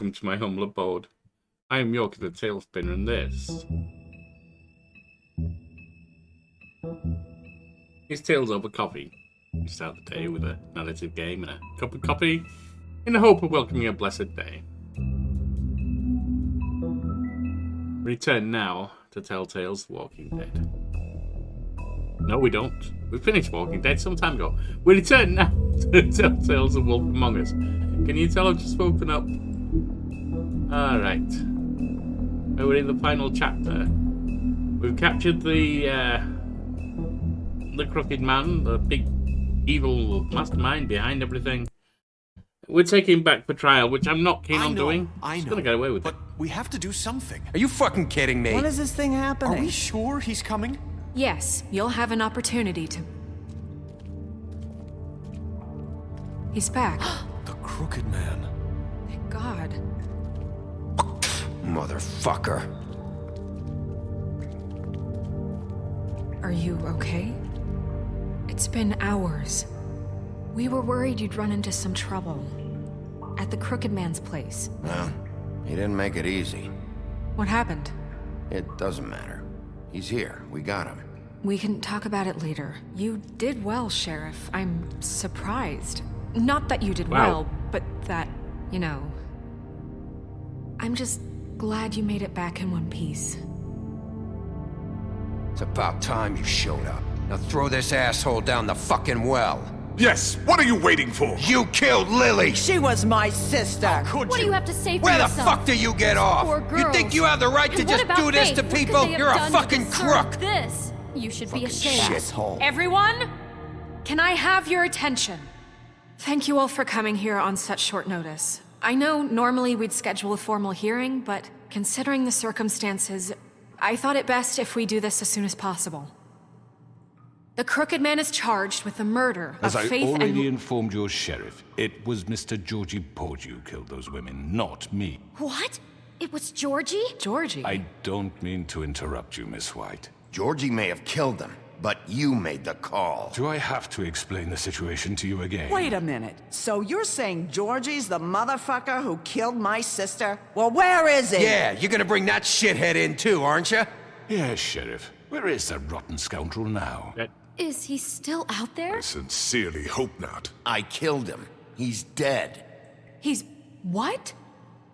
welcome to my humble abode. I am Yorkie the Talespinner, and this is Tales Over Coffee. We start the day with a narrative game and a cup of coffee in the hope of welcoming a blessed day. Return now to Telltale's Walking Dead. No, we don't. We finished Walking Dead some time ago. We return now to Telltale's The Wolf Among Us. Can you tell I've just woken up? Alright. We're in the final chapter. We've captured the crooked man, the big evil mastermind behind everything. We're taking him back for trial, which I'm not keen on doing. I'm gonna get away with it. But we have to do something. Are you fucking kidding me? When is this thing happening? Are we sure he's coming? Yes, you'll have an opportunity to... He's back. The crooked man. Thank God. Motherfucker. Are you okay? It's been hours. We were worried you'd run into some trouble. At the crooked man's place. Well, he didn't make it easy. What happened? It doesn't matter. He's here. We got him. We can talk about it later. You did well, Sheriff. I'm surprised. Not that you did well, but that, you know... I'm just glad you made it back in one piece. It's about time you showed up. Now throw this asshole down the fucking well. Yes, what are you waiting for? You killed Lily! She was my sister. Could What do you have to say for Where the yourself? fuck do you get off? Poor You girls. think you have the right to And what just about do this Faith? to What could people? they have You're a done to fucking deserve crook! This. You should be ashamed. Shithole. Everyone, can I have your attention? Thank you all for coming here on such short notice. I know normally we'd schedule a formal hearing, but considering the circumstances, I thought it best if we do this as soon as possible. The crooked man is charged with the murder of As I Faith already and... informed your sheriff, it was Mr. Georgie Porgy who killed those women, not me. What? It was Georgie? Georgie. I don't mean to interrupt you, Miss White. Georgie may have killed them, but you made the call. Do I have to explain the situation to you again? Wait a minute. So you're saying Georgie's the motherfucker who killed my sister? Well, where is he? Yeah, you're gonna bring that shithead in too, aren't you? Yes, Sheriff. Where is that rotten scoundrel now? Is he still out there? I sincerely hope not. I killed him. He's dead. He's... what?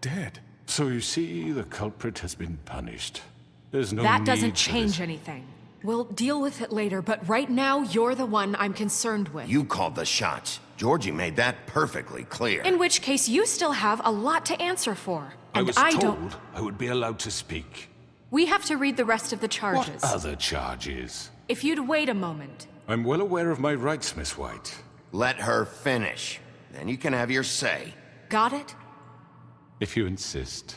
Dead. So you see, the culprit has been punished. There's no That need doesn't for change this. anything. We'll deal with it later, but right now, you're the one I'm concerned with. You called the shots. Georgie made that perfectly clear. In which case, you still have a lot to answer for. I And was I told don't... I would be allowed to speak. We have to read the rest of the charges. What other charges? If you'd wait a moment. I'm well aware of my rights, Miss White. Let her finish. Then you can have your say. Got it? If you insist.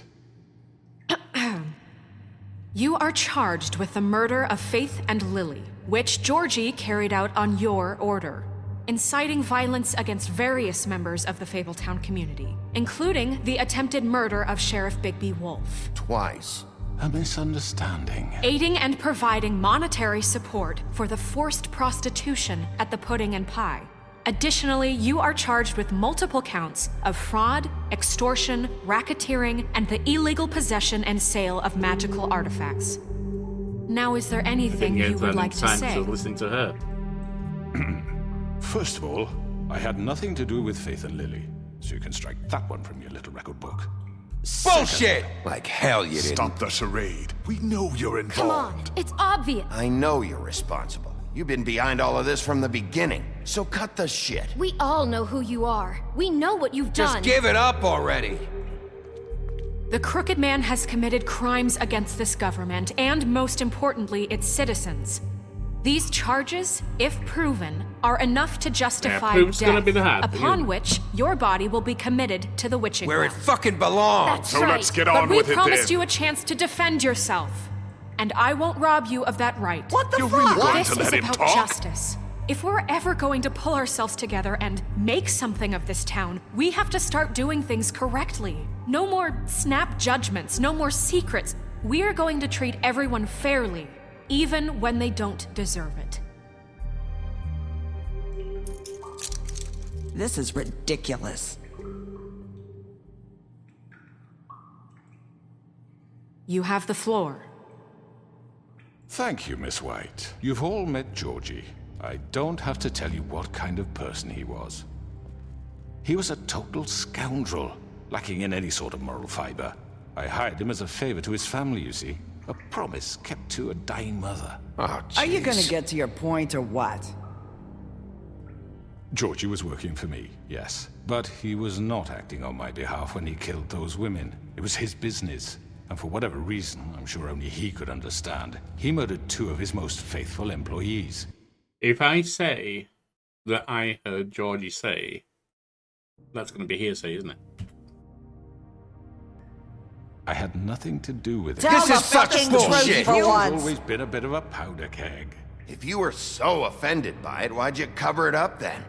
You are charged with the murder of Faith and Lily, which Georgie carried out on your order, inciting violence against various members of the Fabletown community, including the attempted murder of Sheriff Bigby Wolf. Twice. A misunderstanding. Aiding and providing monetary support for the forced prostitution at the Pudding and Pie. Additionally, you are charged with multiple counts of fraud, extortion, racketeering, and the illegal possession and sale of magical artifacts. Now, is there anything you would like to say? Listening to her. First of all, I had nothing to do with Faith and Lily, so you can strike that one from your little record book. Bullshit! Like hell you didn't. Stop the charade. We know you're involved. Come on, it's obvious. I know you're responsible. You've been behind all of this from the beginning. So cut the shit. We all know who you are. We know what you've Just done. give it up already. The crooked man has committed crimes against this government and, most importantly, its citizens. These charges, if proven, are enough to justify proof's gonna death, be the hard upon thing. which your body will be committed to the witching Where it well. fucking belongs. That's So right. let's get But on we with it promised then. you a chance to defend yourself, and I won't rob you of that right. What the You're fuck? really going This to is let him about talk? justice. If we're ever going to pull ourselves together and make something of this town, we have to start doing things correctly. No more snap judgments, no more secrets. We're going to treat everyone fairly, even when they don't deserve it. This is ridiculous. You have the floor. Thank you, Miss White. You've all met Georgie. I don't have to tell you what kind of person he was. He was a total scoundrel, lacking in any sort of moral fiber. I hired him as a favor to his family, you see. A promise kept to a dying mother. Oh, Are you gonna jeez. get to your point or what? Georgie was working for me, yes. But he was not acting on my behalf when he killed those women. It was his business. And for whatever reason, I'm sure only he could understand, he murdered 2 of his most faithful employees. If I say that I heard Georgie say, that's going to be hearsay, isn't it? I had nothing to do with it. Tell This the is such fucking bullshit. truth for You've once. always been a bit of a powder keg. If you were so offended by it, why'd you cover it up then?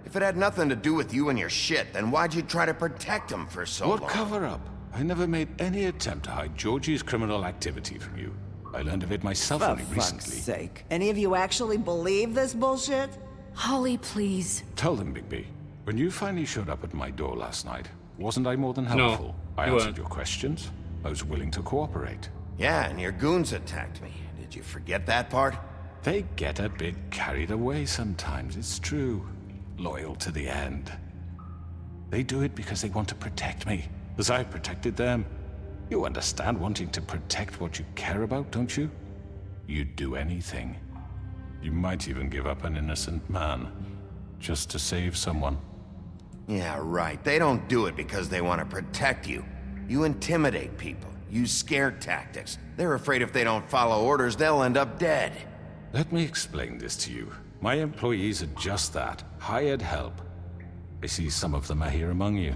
If it had nothing to do with you and your shit, then why'd you try to protect him for so long? What cover-up? I never made any attempt to hide Georgie's criminal activity from you. I learned of it myself For only fuck's recently. sake. Any of you actually believe this bullshit? Holly, please. Tell them, Bigby. When you finally showed up at my door last night, wasn't I more than No, helpful? I you answered weren't. your questions. I was willing to cooperate. Yeah, and your goons attacked me. Did you forget that part? They get a bit carried away sometimes, it's true. Loyal to the end. They do it because they want to protect me, as I protected them. You understand wanting to protect what you care about, don't you? You'd do anything. You might even give up an innocent man, just to save someone. Yeah, right. They don't do it because they want to protect you. You intimidate people, use scare tactics. They're afraid if they don't follow orders, they'll end up dead. Let me explain this to you. My employees are just that, hired help. I see some of them are here among you.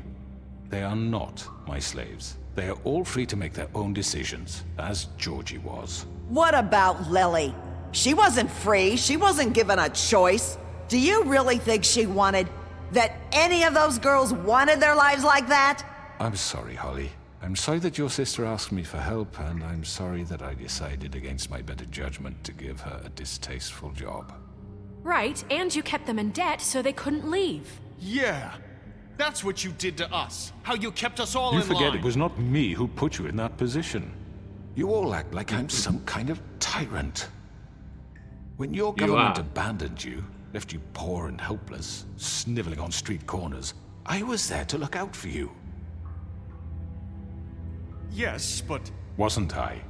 They are not my slaves. They are all free to make their own decisions, as Georgie was. What about Lily? She wasn't free. She wasn't given a choice. Do you really think she wanted... that any of those girls wanted their lives like that? I'm sorry, Holly. I'm sorry that your sister asked me for help, and I'm sorry that I decided against my better judgment to give her a distasteful job. Right, and you kept them in debt so they couldn't leave. Yeah. That's what you did to us. How you kept us all You in forget line. it was not me who put you in that position. You all act like I'm some kind of tyrant. When your government are. abandoned you, left you poor and helpless, sniveling on street corners, I was there to look out for you. Yes, but... Wasn't I?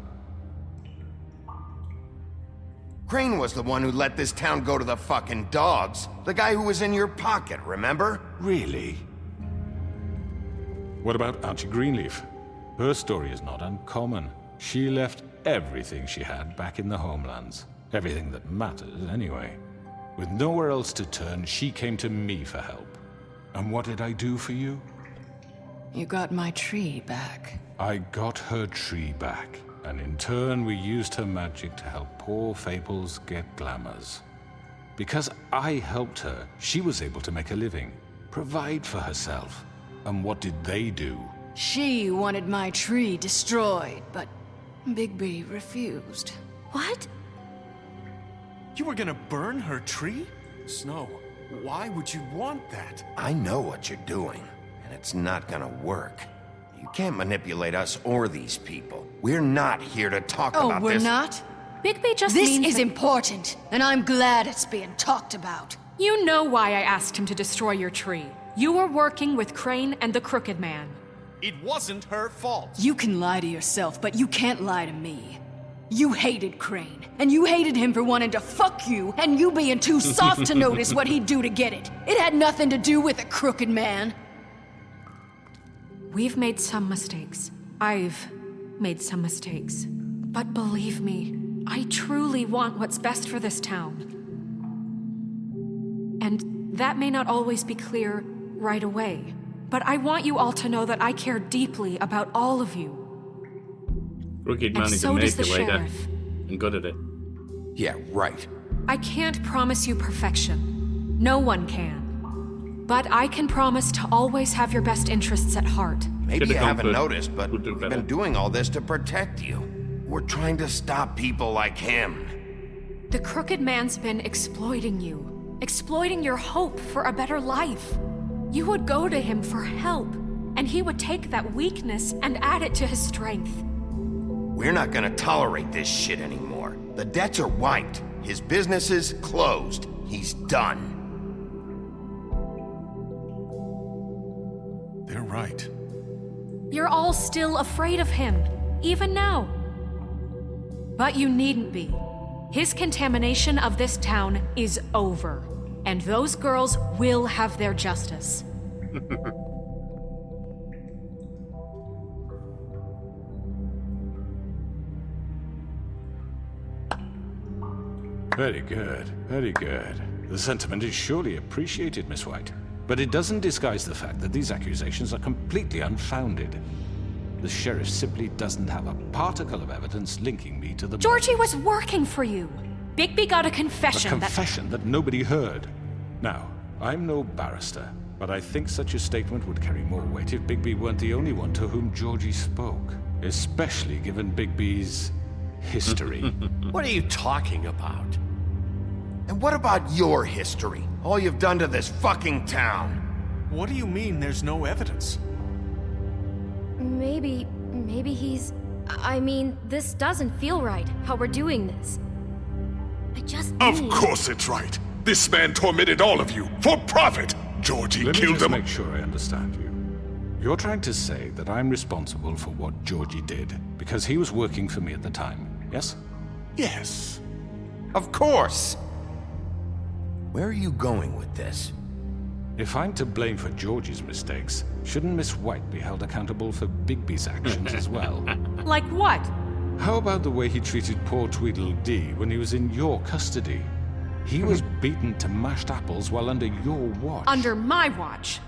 Crane was the one who let this town go to the fucking dogs. The guy who was in your pocket, remember? Really? What about Auntie Greenleaf? Her story is not uncommon. She left everything she had back in the homelands. Everything that matters, anyway. With nowhere else to turn, she came to me for help. And what did I do for you? You got my tree back. I got her tree back, and in turn we used her magic to help poor Fables get glamours. Because I helped her, she was able to make a living, provide for herself. And what did they do? She wanted my tree destroyed, but Bigby refused. What? You were gonna burn her tree? Snow, why would you want that? I know what you're doing, and it's not gonna work. You can't manipulate us or these people. We're not here to talk Oh, about we're this. not? Bigby just This means is that- important, and I'm glad it's being talked about. You know why I asked him to destroy your tree. You were working with Crane and the Crooked Man. It wasn't her fault. You can lie to yourself, but you can't lie to me. You hated Crane, and you hated him for wanting to fuck you, and you being too soft to notice what he'd do to get it. It had nothing to do with the Crooked Man. We've made some mistakes. I've made some mistakes. But believe me, I truly want what's best for this town. And that may not always be clear right away. But I want you all to know that I care deeply about all of you. Crooked Man And is so a does the manipulator sheriff. and good at it. Yeah, right. I can't promise you perfection. No one can. But I can promise to always have your best interests at heart. Maybe Should've you gone haven't for- noticed, but would do we've better. been doing all this to protect you. We're trying to stop people like him. The Crooked Man's been exploiting you, exploiting your hope for a better life. You would go to him for help, and he would take that weakness and add it to his strength. We're not gonna tolerate this shit anymore. The debts are wiped. His business is closed. He's done. They're right. You're all still afraid of him, even now. But you needn't be. His contamination of this town is over, and those girls will have their justice. Very good, very good. The sentiment is surely appreciated, Miss White. But it doesn't disguise the fact that these accusations are completely unfounded. The sheriff simply doesn't have a particle of evidence linking me to the... Georgie was working for you. Bigby got a confession A confession that nobody heard. Now, I'm no barrister, but I think such a statement would carry more weight if Bigby weren't the only one to whom Georgie spoke. Especially given Bigby's history. What are you talking about? And what about your history? All you've done to this fucking town? What do you mean there's no evidence? Maybe he's... I mean, this doesn't feel right, how we're doing this. I just Of need... course it's right. This man tormented all of you for profit. Georgie Let me killed just him. make sure I understand you. You're trying to say that I'm responsible for what Georgie did because he was working for me at the time, yes? Yes. Of course! Where are you going with this? If I'm to blame for Georgie's mistakes, shouldn't Miss White be held accountable for Bigby's actions as well? Like what? How about the way he treated poor Tweedledee when he was in your custody? He was beaten to mashed apples while under your watch. Under my watch.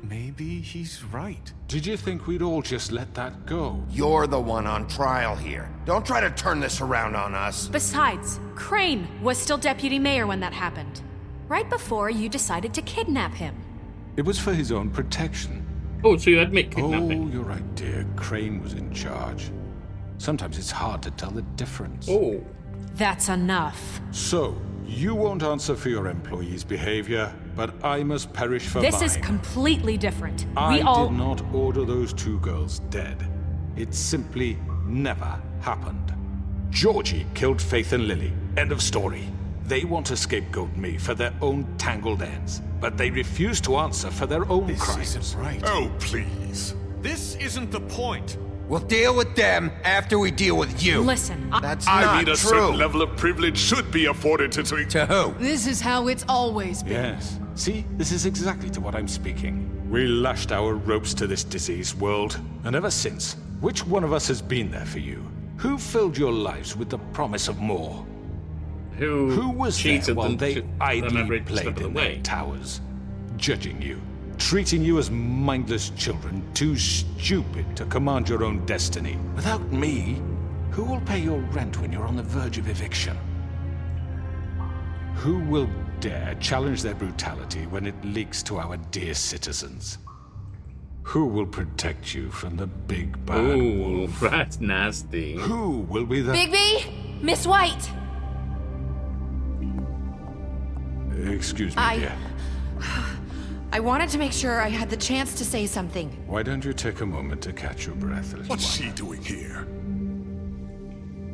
Maybe he's right. Did you think we'd all just let that go? You're the one on trial here. Don't try to turn this around on us. Besides, Crane was still deputy mayor when that happened. Right before you decided to kidnap him. It was for his own protection. Oh, so you admit Oh, kidnapping? you're right, dear. Crane was in charge. Sometimes it's hard to tell the difference. Oh. That's enough. So, you won't answer for your employees' behavior, but I must perish for This mine. is completely different. I We all... did not order those two girls dead. It simply never happened. Georgie killed Faith and Lily. End of story. They want to scapegoat me for their own tangled ends, but they refuse to answer for their own This crimes. isn't right. Oh, please. This isn't the point. We'll deal with them after we deal with you. Listen, That's I not mean, a true. certain level of privilege should be afforded to... To who? This is how it's always been. Yes. See, this is exactly to what I'm speaking. We lashed our ropes to this diseased world, and ever since, which one of us has been there for you? Who filled your lives with the promise of more? Who was there cheated while them they to- on idly every step played of the in way? their towers, judging you, treating you as mindless children, too stupid to command your own destiny? Without me, who will pay your rent when you're on the verge of eviction? Who will dare challenge their brutality when it leaks to our dear citizens? Who will protect you from the big bad Ooh, wolf? that's nasty. Who will be the... Bigby! Miss White! Excuse me, dear. I wanted to make sure I had the chance to say something. Why don't you take a moment to catch your breath, little What's one? she doing here?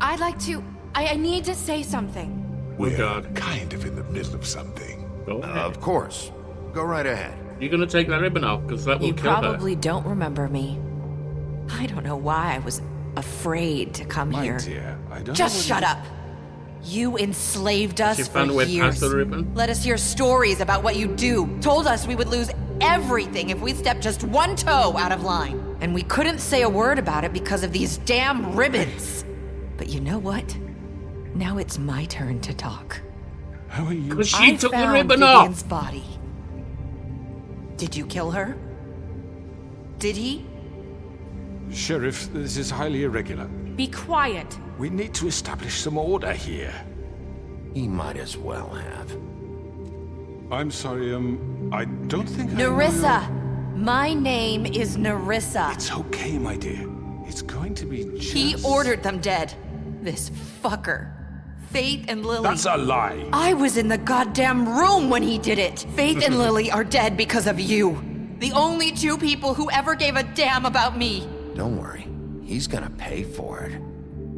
I'd like to... I need to say something. We're God. kind of in the middle of something. Go ahead. Of course. Go right ahead. You're gonna take that ribbon off, because that will You kill probably don't remember me. I don't know why I was afraid to come My here. dear, I don't Just know shut up. You enslaved us She for found a way years. past the ribbon? Let us hear stories about what you do. Told us we would lose everything if we stepped just one toe out of line. And we couldn't say a word about it because of these damn ribbons. But you know what? Now it's my turn to talk. How are you? Because she I took the found ribbon Vivian's off. body. Did you kill her? Did he? Sheriff, this is highly irregular. Be quiet. We need to establish some order here. He might as well have. I'm sorry, I don't think I know Nerissa! My name is Nerissa. your- It's okay, my dear. It's going to be just... He ordered them dead. This fucker. Faith and Lily. That's a lie. I was in the goddamn room when he did it. Faith and Lily are dead because of you. The only two people who ever gave a damn about me. Don't worry. He's gonna pay for it.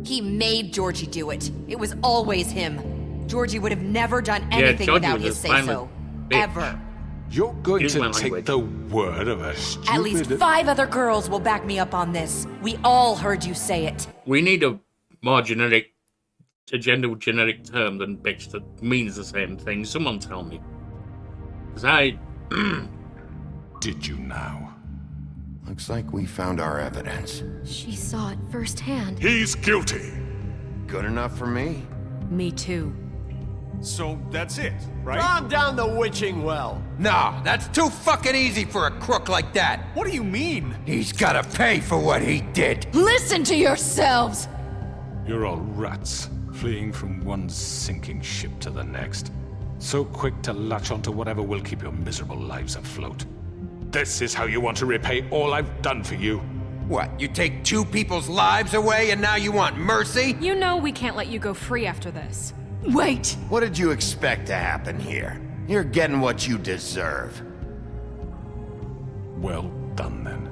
He made Georgie do it. It was always him. Georgie would have never done anything Georgie without was his a spineless say-so. bitch. Ever. You're going Use my to take language. the word of a stupid... At least 5 other girls will back me up on this. We all heard you say it. We need a more generic, a generic term than bitch that means the same thing. Someone tell me. Because I... Did you now? Looks like we found our evidence. She saw it firsthand. He's guilty. Good enough for me? Me too. So that's it, right? Calm down the witching well. No, that's too fucking easy for a crook like that. What do you mean? He's gotta pay for what he did. Listen to yourselves! You're all rats, fleeing from one sinking ship to the next. So quick to latch onto whatever will keep your miserable lives afloat. This is how you want to repay all I've done for you. What, you take 2 people's lives away and now you want mercy? You know we can't let you go free after this. Wait! What did you expect to happen here? You're getting what you deserve. Well done, then.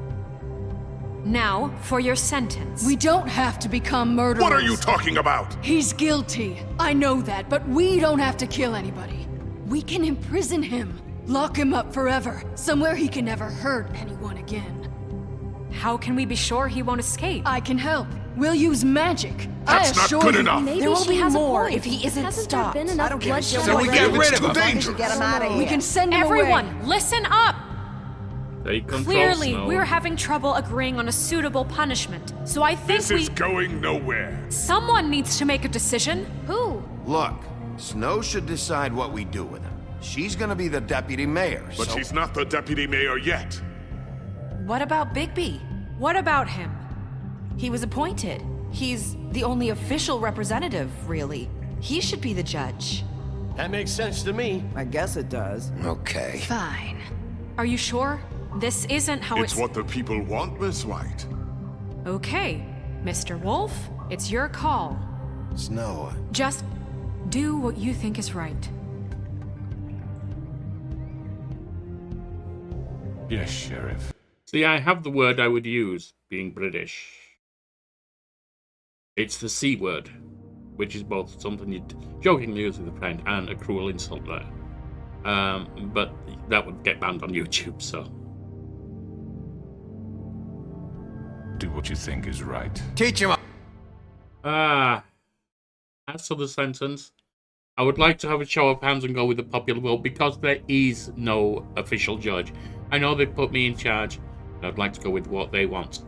Now, for your sentence. We don't have to become murderers. What are you talking about? He's guilty. I know that, but we don't have to kill anybody. We can imprison him. Lock him up forever. Somewhere he can never hurt anyone again. How can we be sure he won't escape? I can help. We'll use magic. That's I not assure good you. enough. Maybe There will she be has a more point. if he isn't Hasn't stopped. there been I enough don't give a bloodshed shit So we already? get rid of too him. dangerous. Get him out of here. We can send him Everyone, away. listen up! They control Clearly, Snow. we're having trouble agreeing on a suitable punishment. So I think This is going nowhere. someone needs to make a decision. Who? Look, Snow should decide what we do with him. She's gonna be the deputy mayor, But so... she's not the deputy mayor yet. What about Bigby? What about him? He was appointed. He's the only official representative, really. He should be the judge. That makes sense to me. I guess it does. Okay. Fine. Are you sure? This isn't how It's what the people want, Miss White. Okay, Mr. Wolf, it's your call. Snow, Just do what you think is right. Yes, Sheriff. See, I have the word I would use, being British. It's the C word, which is both something you'd jokingly use with a friend and a cruel insult there. But that would get banned on YouTube, so... Do what you think is right. Teach him up. As for the sentence, I would like to have a show of hands and go with the popular vote because there is no official judge. I know they put me in charge, and I'd like to go with what they want.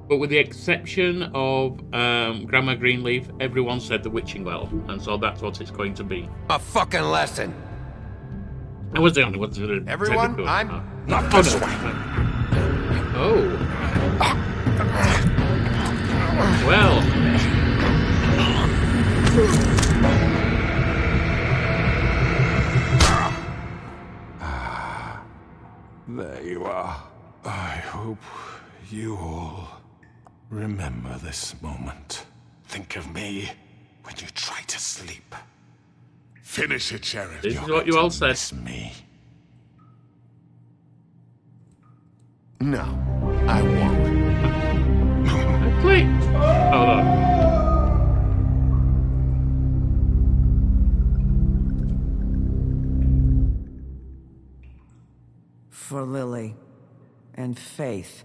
But with the exception of Grandma Greenleaf, everyone said the witching well, and so that's what it's going to be. A fucking lesson. I was the only one to Everyone, said it. I'm... Not this way. Oh. Well. There you are. I hope you all remember this moment. Think of me when you try to sleep. Finish it, Sheriff. This is You're what you going all to said. miss me. No, I won't. I clicked. Hold on. For Lily and Faith.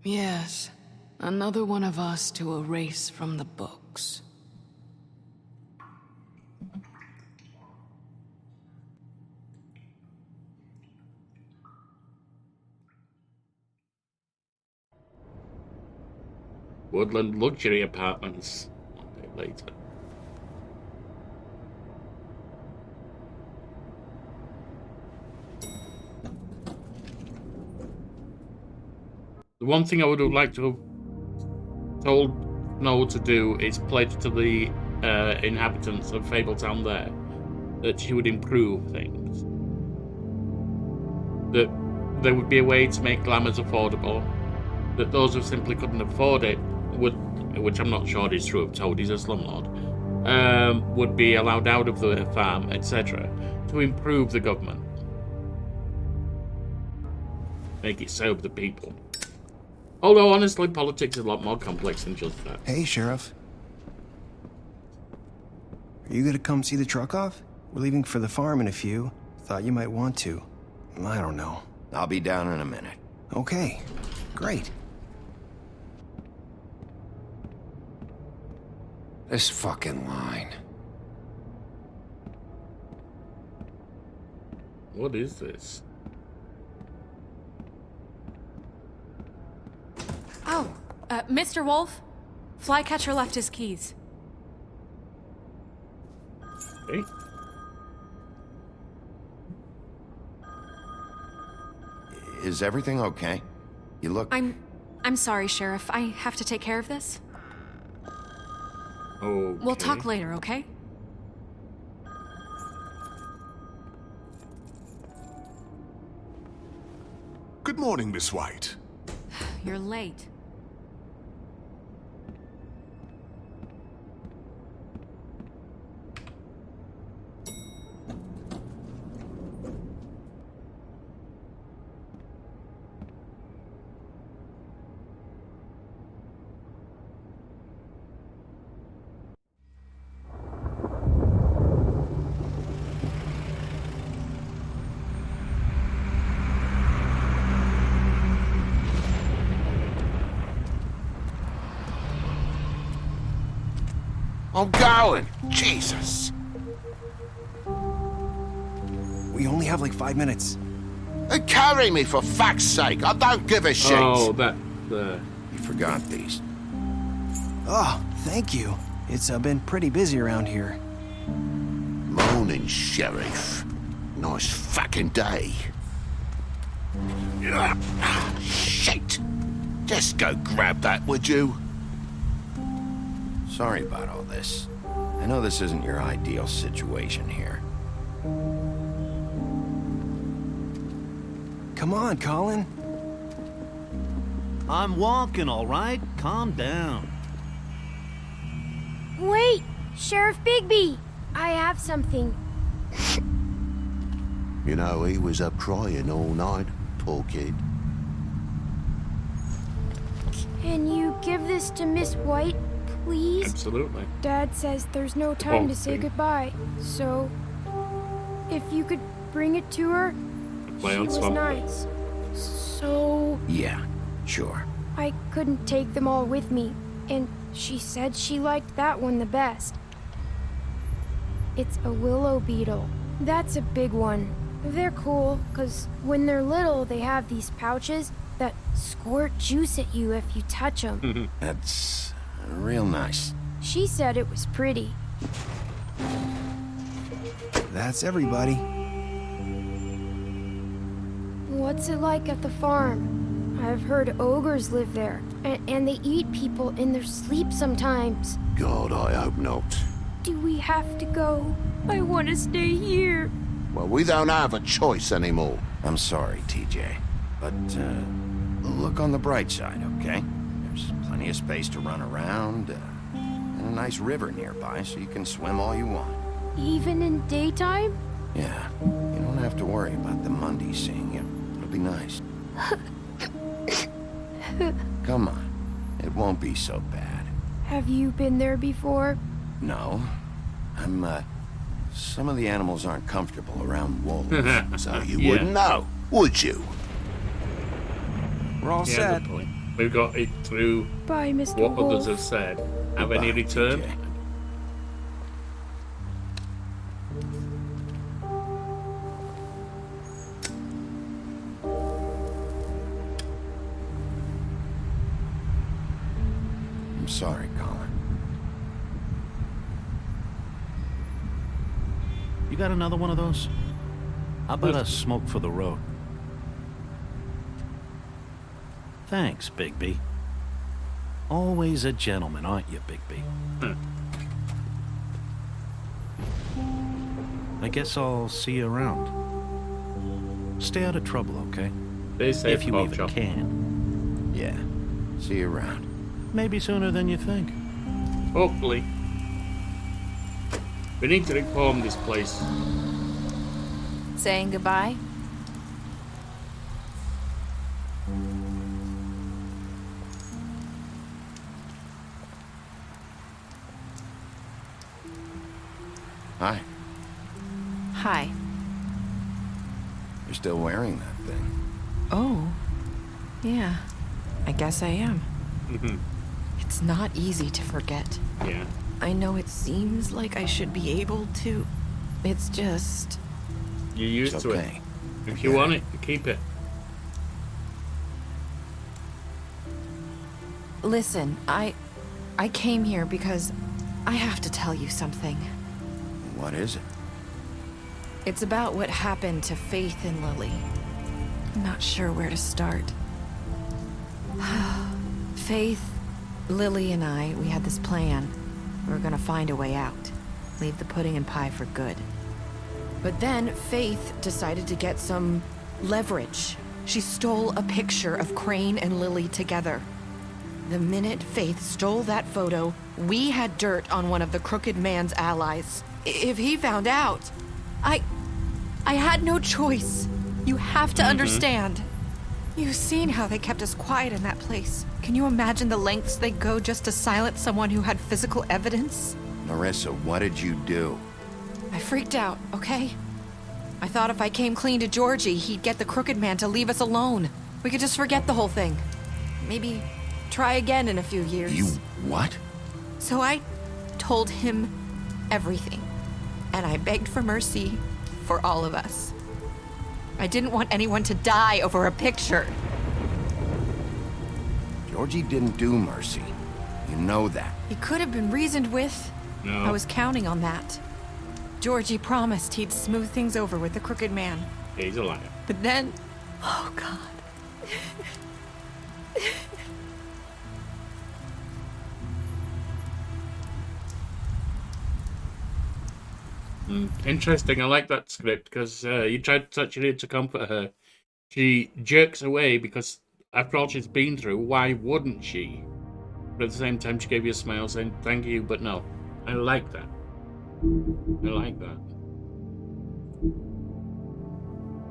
Yes, another one of us to erase from the books. Woodland luxury apartments. One day later. The one thing I would have liked to have told Noel to do is pledge to the inhabitants of Fabletown there that she would improve things. That there would be a way to make glamours affordable. That those who simply couldn't afford it would, which I'm not sure is true of Toad, he's a slumlord, would be allowed out of the farm, etc. to improve the government. Make it serve the people. Although, honestly, politics is a lot more complex than just that. Hey, Sheriff. Are you gonna come see the truck off? We're leaving for the farm in a few. Thought you might want to. I don't know. I'll be down in a minute. Okay, great. This fucking line. What is this? Oh, Mr. Wolf, Flycatcher left his keys. Okay. Is everything okay? You look... I'm sorry, Sheriff. I have to take care of this. Okay. We'll talk later, okay? Good morning, Miss White. You're late. I'm going! Jesus! We only have like 5 minutes. Carry me, for fuck's sake! I don't give a shit! Oh, that... You forgot these. Oh, thank you. It's been pretty busy around here. Morning, Sheriff. Nice fucking day. Shit! Just go grab that, would you? Sorry about all this. I know this isn't your ideal situation here. Come on, Colin. I'm walking, all right? Calm down. Wait! Sheriff Bigby! I have something. You know, he was up crying all night, poor kid. Can you give this to Miss White, please? Absolutely. Dad says there's no time to say goodbye, so if you could bring it to her, she was nice. So... Yeah, sure. I couldn't take them all with me, and she said she liked that one the best. It's a willow beetle. That's a big one. They're cool, because when they're little, they have these pouches that squirt juice at you if you touch them. That's real nice. She said it was pretty. That's everybody. What's it like at the farm? I've heard ogres live there, and they eat people in their sleep sometimes. God, I hope not. Do we have to go? I want to stay here. Well, we don't have a choice anymore. I'm sorry, TJ. But, look on the bright side, okay? There's plenty of space to run around, and a nice river nearby, so you can swim all you want. Even in daytime? Yeah, you don't have to worry about the Mundies seeing you. It'll be nice. Come on, it won't be so bad. Have you been there before? No. Some of the animals aren't comfortable around wolves, so you wouldn't know, would you? We're all set. Point. We've got it through Bye, Mr. what Wolf. others have said. Have any return? TJ. I'm sorry, Colin. You got another one of those? How about a smoke for the road? Thanks, Bigby. Always a gentleman, aren't you, Bigby? I guess I'll see you around. Stay out of trouble, okay? They say if you even can. Yeah. See you around. Maybe sooner than you think. Hopefully. We need to reform this place. Saying goodbye? Hi. Hi. You're still wearing that thing. Oh. Yeah. I guess I am. Mm-hmm. It's not easy to forget. Yeah. I know it seems like I should be able to. It's just... You're used It's to okay. it. If you want it, keep it. Listen, I came here because I have to tell you something. What is it? It's about what happened to Faith and Lily. I'm not sure where to start. Faith, Lily, and I, we had this plan. We were gonna find a way out. Leave the pudding and pie for good. But then Faith decided to get some leverage. She stole a picture of Crane and Lily together. The minute Faith stole that photo, we had dirt on one of the crooked man's allies. If he found out, I had no choice. You have to understand. You've seen how they kept us quiet in that place. Can you imagine the lengths they go just to silence someone who had physical evidence? Narissa, what did you do? I freaked out, okay? I thought if I came clean to Georgie, he'd get the crooked man to leave us alone. We could just forget the whole thing. Maybe try again in a few years. You what? So I told him everything. And I begged for mercy for all of us. I didn't want anyone to die over a picture. Georgie didn't do mercy. You know that. He could have been reasoned with. No. I was counting on that. Georgie promised he'd smooth things over with the crooked man. He's a liar. But then... Oh, God. Interesting. I like that script because you tried to touch it in to comfort her. She jerks away because after all she's been through, why wouldn't she? But at the same time, she gave you a smile saying thank you, but no. I like that. I like that.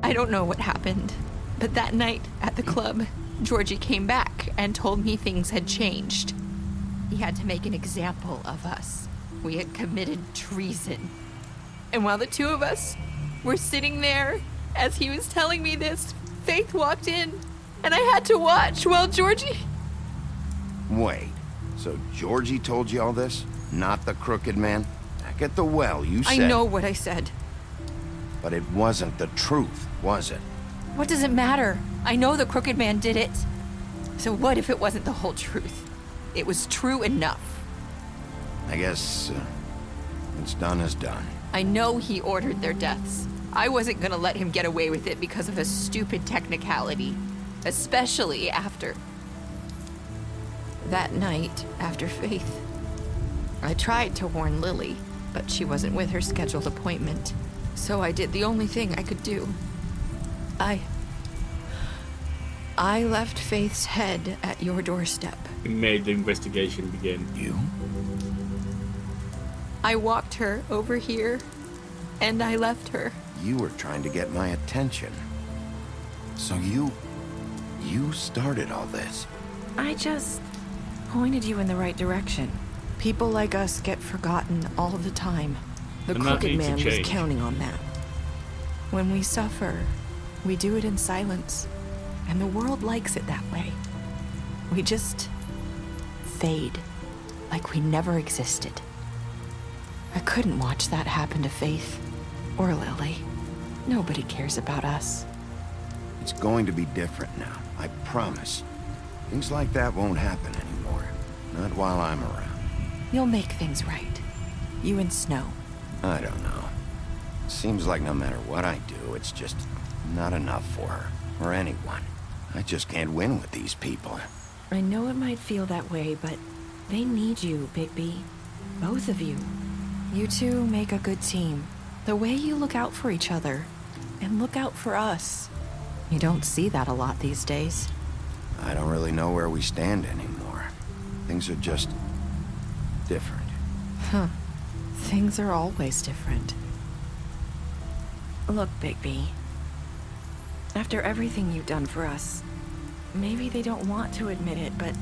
I don't know what happened, but that night at the club, Georgie came back and told me things had changed. He had to make an example of us. We had committed treason. And while the two of us were sitting there, as he was telling me this, Faith walked in, and I had to watch while Georgie... Wait, so Georgie told you all this? Not the crooked man? Back at the well, you said... I know what I said. But it wasn't the truth, was it? What does it matter? I know the crooked man did it. So what if it wasn't the whole truth? It was true enough. I guess what's done is done. I know he ordered their deaths. I wasn't gonna let him get away with it because of a stupid technicality. Especially after... that night, after Faith. I tried to warn Lily, but she wasn't with her scheduled appointment. So I did the only thing I could do. I left Faith's head at your doorstep. It made the investigation begin. You? I walked her over here, and I left her. You were trying to get my attention. So you started all this. I just pointed you in the right direction. People like us get forgotten all the time. The And that crooked needs to man was change. counting on that. When we suffer, we do it in silence, and the world likes it that way. We just fade, like we never existed. I couldn't watch that happen to Faith or Lily. Nobody cares about us. It's going to be different now, I promise. Things like that won't happen anymore. Not while I'm around. You'll make things right. You and Snow. I don't know. Seems like no matter what I do, it's just not enough for her, or anyone. I just can't win with these people. I know it might feel that way, but they need you, Bigby. Both of you. You two make a good team. The way you look out for each other, and look out for us. You don't see that a lot these days. I don't really know where we stand anymore. Things are just different. Huh. Things are always different. Look, Bigby. After everything you've done for us, maybe they don't want to admit it, but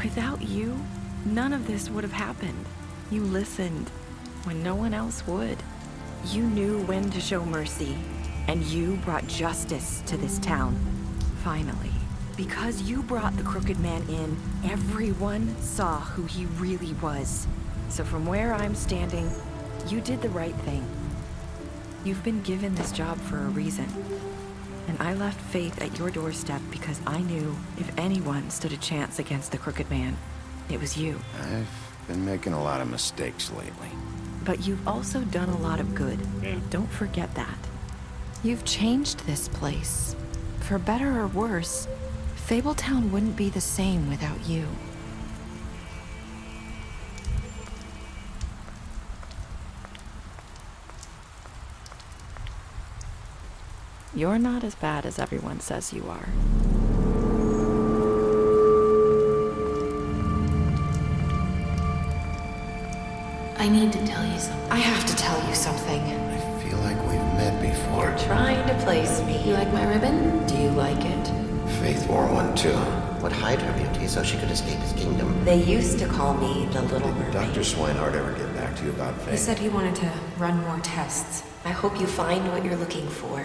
without you, none of this would have happened. You listened when no one else would. You knew when to show mercy, and you brought justice to this town. Finally. Because you brought the Crooked Man in, everyone saw who he really was. So from where I'm standing, you did the right thing. You've been given this job for a reason. And I left Faith at your doorstep because I knew if anyone stood a chance against the Crooked Man, it was you. I've been making a lot of mistakes lately. But you've also done a lot of good. Don't forget that. You've changed this place. For better or worse, Fabletown wouldn't be the same without you. You're not as bad as everyone says you are. I need to tell you something. I have to tell you something. I feel like we've met before. You're trying to place me. You like my ribbon? Do you like it? Faith wore one too. Would hide her beauty so she could escape his kingdom. They used to call me the Little Mermaid. Dr. Swinehart ever get back to you about Faith? He said he wanted to run more tests. I hope you find what you're looking for.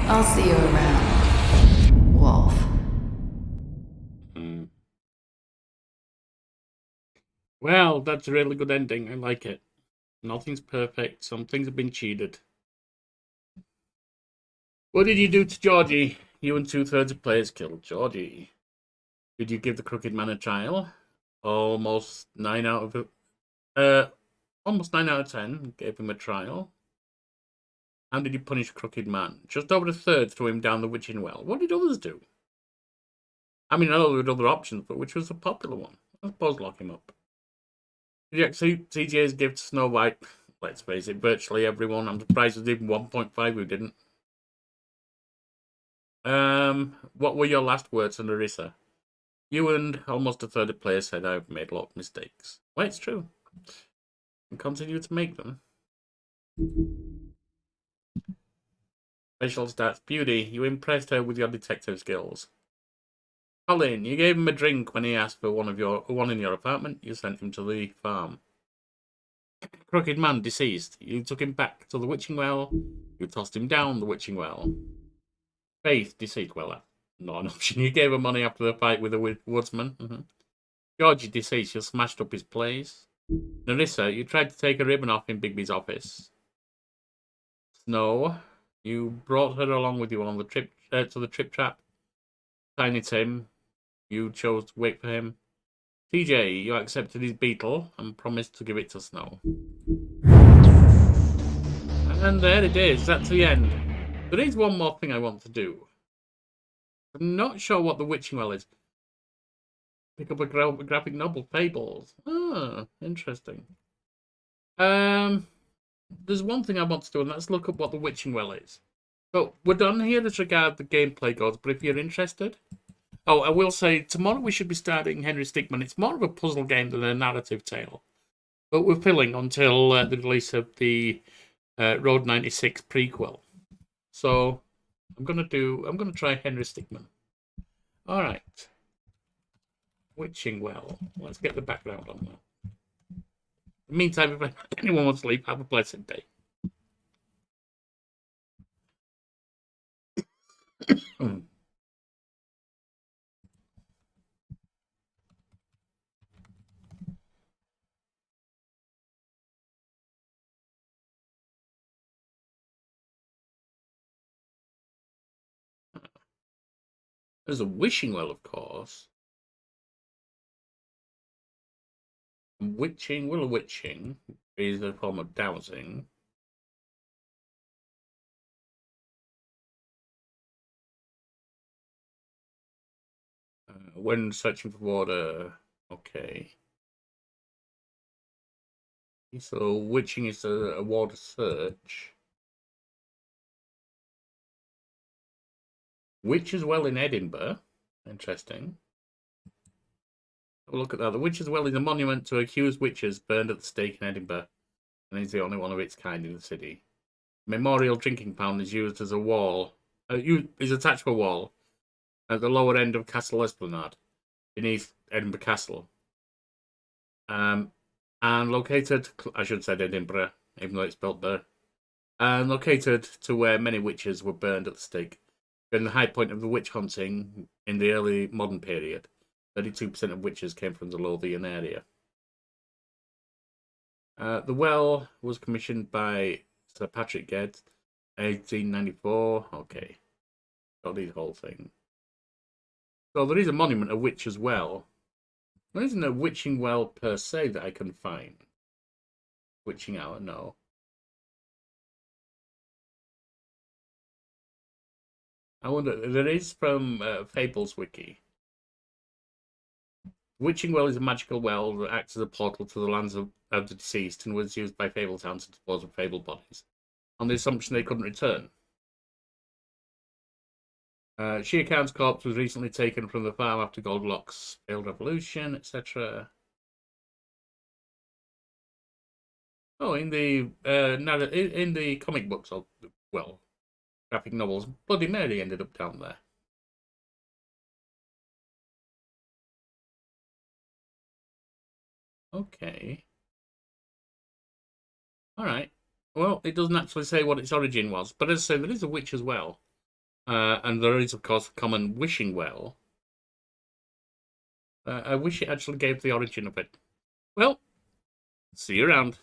I'll see you around, Wolf. Well, that's a really good ending. I like it. Nothing's perfect. Some things have been cheated. What did you do to Georgie? You and 2/3 of players killed Georgie. Did you give the Crooked Man a trial? Almost 9 out of 10 gave him a trial. How did you punish Crooked Man? Just over a third threw him down the witching well. What did others do? I mean, I know there were other options, but which was the popular one? I suppose lock him up. Did you accept TJ's gift to Snow White? Let's face it, virtually everyone. I'm surprised there's even 1.5 who didn't. What were your last words to Narissa? You and almost a third of players said I've made a lot of mistakes. Well, it's true. And continue to make them. Special stats. Beauty, you impressed her with your detective skills. Colin, you gave him a drink when he asked for one in your apartment. You sent him to the farm. Crooked Man, deceased. You took him back to the witching well. You tossed him down the witching well. Faith, deceased. Well, that's not an option. You gave her money after the fight with the woodsman. Georgie, deceased. You smashed up his place. Narissa, you tried to take a ribbon off in Bigby's office. Snow, you brought her along with you on the trip to the trip trap. Tiny Tim, you chose to wait for him. TJ, you accepted his beetle and promised to give it to Snow. And there it is. That's the end. There is one more thing I want to do. I'm not sure what the witching well is. Pick up a graphic novel, Fables. Ah, interesting. There's one thing I want to do, and let's look up what the witching well is. So, we're done here as regards the gameplay goes, but if you're interested... Oh, I will say, tomorrow we should be starting Henry Stickmin. It's more of a puzzle game than a narrative tale. But we're filling until the release of the Road 96 prequel. So, I'm gonna try Henry Stickmin. Alright. Witching well. Let's get the background on that. In the meantime, if anyone wants to leave, have a blessed day. There's a wishing well, of course. Witching, willow witching is a form of dowsing. When searching for water, okay. So witching is a water search. Witch's Well in Edinburgh. Interesting. Have a look at that. The Witch's Well is a monument to accused witches burned at the stake in Edinburgh, and is the only one of its kind in the city. A memorial drinking fountain is used as a wall. Is attached to a wall at the lower end of Castle Esplanade, beneath Edinburgh Castle. And located, I should say Edinburgh, even though it's spelled there, and located to where many witches were burned at the stake. During the high point of the witch hunting in the early modern period, 32% of witches came from the Lothian area. The well was commissioned by Sir Patrick Gedd, 1894. Okay, got the whole thing. So there is a monument, a witch as well. There isn't a witching well per se that I can find. Witching hour, no. I wonder, there is from Fables Wiki. Witching well is a magical well that acts as a portal to the lands of the deceased and was used by Fabletown to dispose of fabled bodies, on the assumption they couldn't return. Shere Khan's corpse was recently taken from the farm after Goldlock's failed revolution, etc. Oh, in the comic books, well, graphic novels, Bloody Mary ended up down there. Okay. Alright. Well, it doesn't actually say what its origin was, but as I say, there is a witch as well. And there is, of course, a common wishing well. I wish it actually gave the origin of it. Well, see you around.